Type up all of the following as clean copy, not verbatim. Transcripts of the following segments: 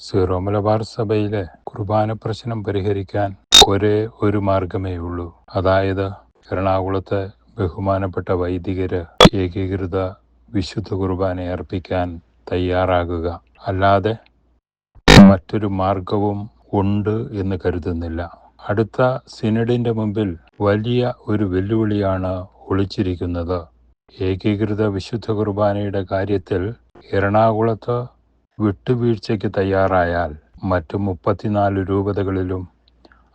Zero Malabar സഭയിലെ കുർബാന പ്രശ്നം പരിഹരിക്കാൻ ഒരേ ഒരു മാർഗമേ ഉള്ളൂ. അതായത് എറണാകുളത്തെ ബഹുമാനപ്പെട്ട വൈദികര് ഏകീകൃത വിശുദ്ധ കുർബാന അർപ്പിക്കാൻ തയ്യാറാകുക. അല്ലാതെ മറ്റൊരു മാർഗവും ഉണ്ട് എന്ന് കരുതുന്നില്ല. അടുത്ത സിനഡിന്റെ മുമ്പിൽ വലിയ ഒരു വെല്ലുവിളിയാണ് ഒളിച്ചിരിക്കുന്നത്. ഏകീകൃത വിശുദ്ധ കുർബാനയുടെ കാര്യത്തിൽ എറണാകുളത്ത് വിട്ടുവീഴ്ചയ്ക്ക് തയ്യാറായാൽ മറ്റു 34 രൂപതകളിലും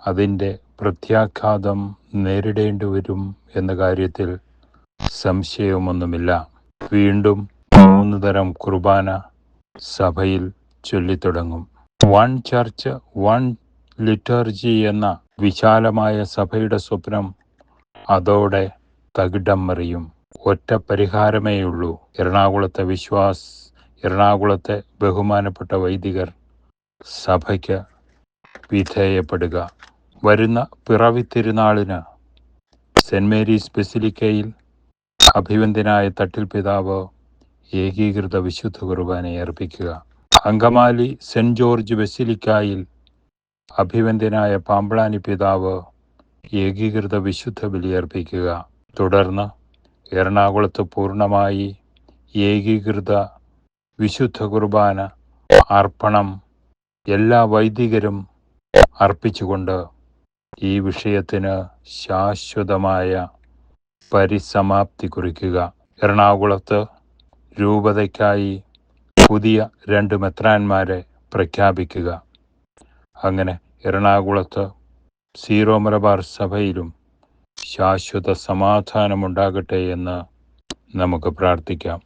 അതിൻ്റെ പ്രത്യാഘാതം നേരിടേണ്ടി വരും എന്ന കാര്യത്തിൽ സംശയമൊന്നുമില്ല. വീണ്ടും 3 തരം കുർബാന സഭയിൽ ചൊല്ലിത്തുടങ്ങും. വൺ ചർച്ച് വൺ ലിറ്റർജി എന്ന വിശാലമായ സഭയുടെ സ്വപ്നം അതോടെ തകിടം മറിയും. ഒറ്റ പരിഹാരമേയുള്ളൂ. എറണാകുളത്തെ ബഹുമാനപ്പെട്ട വൈദികർ സഭയ്ക്ക് വിധേയപ്പെടുക. വരുന്ന പിറവി തിരുനാളിന് സെന്റ് മേരീസ് ബസിലിക്കയിൽ അഭിവന്ദ്യനായ തട്ടിൽ പിതാവ് ഏകീകൃത വിശുദ്ധ കുർബാന അർപ്പിക്കുക. അങ്കമാലി സെന്റ് ജോർജ് ബസിലിക്കായിൽ അഭിവന്ദ്യനായ പാമ്പ്ളാനി പിതാവ് ഏകീകൃത വിശുദ്ധ ബലി അർപ്പിക്കുക. തുടർന്ന് എറണാകുളത്ത് പൂർണ്ണമായി ഏകീകൃത വിശുദ്ധ കുർബാന അർപ്പണം എല്ലാ വൈദികരും അർപ്പിച്ചുകൊണ്ട് ഈ വിഷയത്തിന് ശാശ്വതമായ പരിസമാപ്തി കുറിക്കുക. എറണാകുളത്ത് രൂപതയ്ക്കായി പുതിയ 2 മെത്രാന്മാരെ പ്രഖ്യാപിക്കുക. അങ്ങനെ എറണാകുളത്ത് സീറോ മലബാർ സഭയിലും ശാശ്വത സമാധാനമുണ്ടാകട്ടെ എന്ന് നമുക്ക് പ്രാർത്ഥിക്കാം.